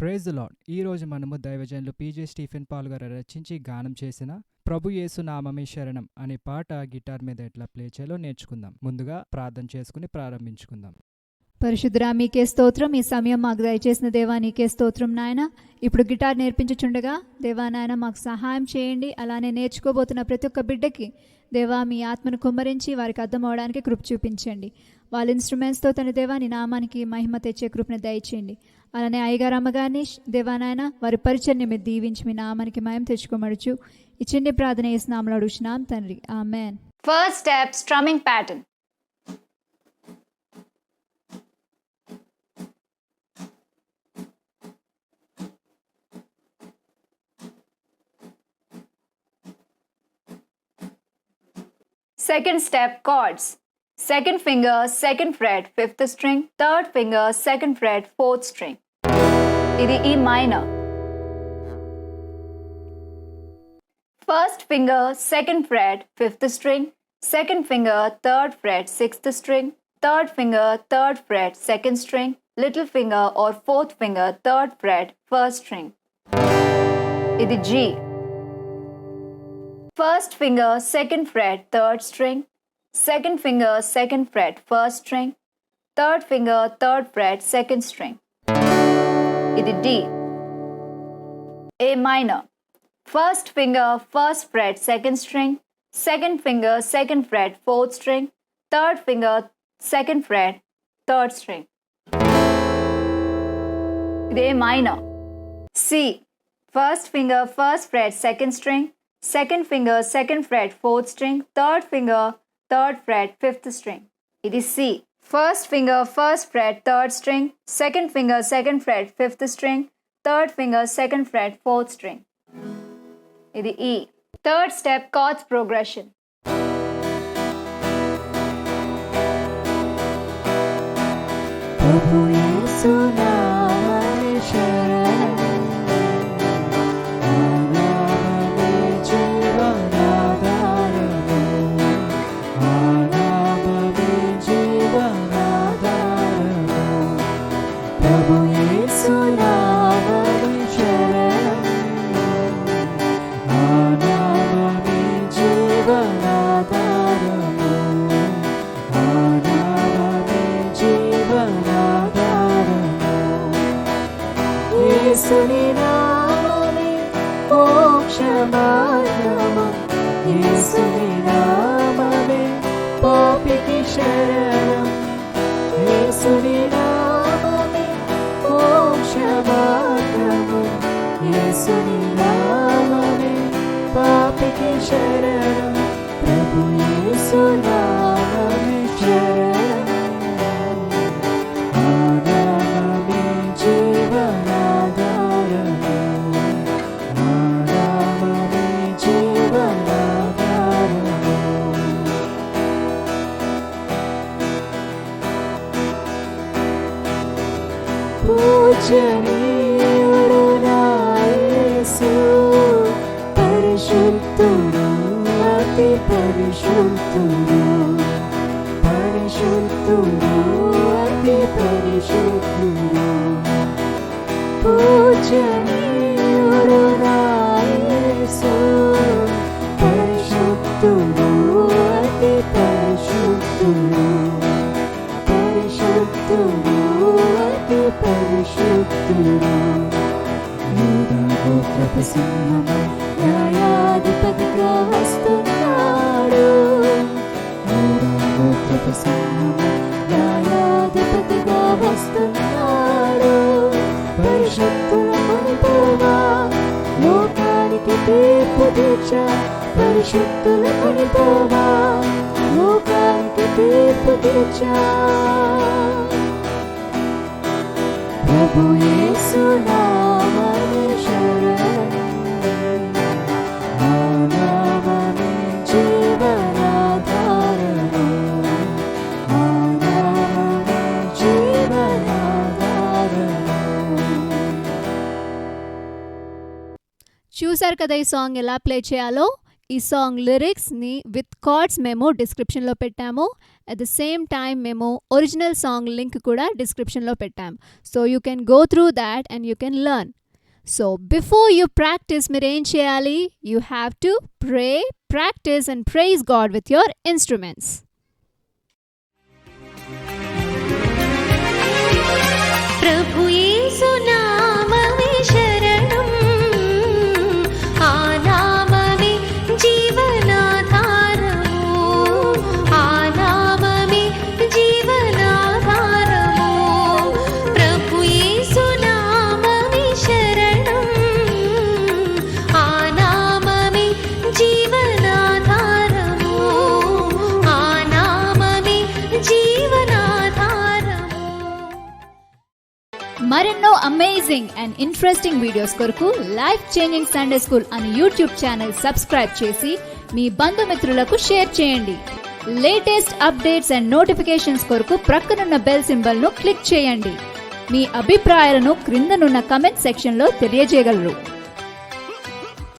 Praise the lord. ఈ రోజు మనము దైవజనులు పీజే స్టీఫెన్ పాల్ గారు రచించి గానం చేసిన ప్రభు యేసు నామమే శరణం అనే పాట గిటార్ మీద ఎట్లా ప్లే చేయాలో నేర్చుకుందాం. ముందుగా ప్రార్థన చేసుకుని ప్రారంభించుకుందాం. పరిశుద్ధుడా, మీకే స్తోత్రం. ఈ సమయం మాకు దయచేసిన దేవా నీకే స్తోత్రం నాయన. ఇప్పుడు గిటార్ నేర్పించుచుండగా దేవా నాయన మాకు సహాయం చేయండి. అలానే నేర్చుకోబోతున్న ప్రతి ఒక్క బిడ్డకి దేవా మీ ఆత్మను కుమ్మరించి వారికి అర్థం అవడానికి కృప చూపించండి. వాళ్ళ ఇన్స్ట్రుమెంట్స్తో తన దేవా నీ నామానికి మహిమ తెచ్చే కృపను దయచేయండి. అలానే అయ్యగారు అమ్మగారిని దేవానాయన వారి పరిచర్ని మీరు దీవించి మీ నామానికి మహిమ తెచ్చుకోమడుచు ఈ చిన్ని ప్రార్థన యేసు నామములో అడుగుచున్నాం తండ్రి, ఆమేన్. First step, strumming pattern. Second step, chords. Second finger, second fret, fifth string. Third finger, second fret, fourth string. Idi E minor. First finger, second fret, fifth string. Second finger, third fret, sixth string. Third finger, third fret, second string. Little finger or fourth finger, third fret, first string. Idi G. First finger, second fret, third string. Second finger, second fret, first string. Third finger, third fret, second string. Idi D. A minor. First finger, first fret, second string. Second finger, second fret, fourth string. Third finger, second fret, third string. Idi A minor. C. First finger, first fret, second string. Second finger, second fret, fourth string. Third finger, third fret, fifth string. It is C. First finger, first fret, third string. Second finger, second fret, fifth string. Third finger, second fret, fourth string. It is E. Third step, chords progression. Prabhu Yesu Naamam Sharanam. Yesuni Namame Moksha Maargamu. Yesuni Namame Paapiki Sharanam. Yesuni Namame Moksha Maargamu. Yesuni Namame Paapiki Sharanam. Prabhu Yesu Namame Sharanam. పూజనీయుడు నా యేసు, పరిశుద్ధుడు, అతి పరిశుద్ధుడు, పరిశుద్ధుడు, అతి పరిశుద్ధుడు. పూజనీయుడు నా యేసు, పరిశుద్ధుడు, అతి పరిశుద్ధుడు, పరిశుద్ధుడు, పరిశుద్ధుడు. యూదాగోత్రపు సింహమై న్యాయాధిపతిగా వస్తున్నాడు. యూదాగోత్రపు సింహమై న్యాయాధిపతిగా వస్తున్నాడు. పరిశుద్ధుల కొనిపోవా, లోకానికి తీర్పు తీర్చా. పరిశుద్ధుల కొనిపోవా, లోకానికి తీర్పు తీర్చా. ప్రభు యేసు నామమే శరణం. ఆ నామమే జీవనాధారము. ఆ నామమే జీవనాధారము. చూసారు కదా ఈ సాంగ్ ఎలా ప్లే చేయాలో. ఈ సాంగ్ లిరిక్స్ని విత్ కార్డ్స్ మేము డిస్క్రిప్షన్లో పెట్టాము. అట్ ద సేమ్ టైం మేము ఒరిజినల్ సాంగ్ లింక్ కూడా డిస్క్రిప్షన్లో పెట్టాము. So you can go through that and you can learn. So before you practice మీరు ఏం చేయాలి? You have to pray, practice and praise God with your instruments. ప్రభు యేసు నామమే శరణం, ఆ నామమే జీవనాధారము, ఆ నామమే జీవనాధారము. ప్రభు యేసు నామమే శరణం, ఆ నామమే జీవనాధారము, ఆ నామమే జీవనాధారము. మరెన్నో అమేజింగ్ అండ్ ఇంట్రెస్టింగ్ వీడియోస్ కొరకు లైఫ్ చేంజింగ్ సండే స్కూల్ అని యూట్యూబ్ ఛానల్ సబ్స్క్రైబ్ చేసి మీ బంధుమిత్రులకు షేర్ చేయండి. లేటెస్ట్ అప్డేట్స్ అండ్ నోటిఫికేషన్స్ కొరకు ప్రక్కనున్న బెల్ సింబల్ను క్లిక్ చేయండి. మీ అభిప్రాయాలను క్రిందనున్న కమెంట్ సెక్షన్లో తెలియజేయగలరు.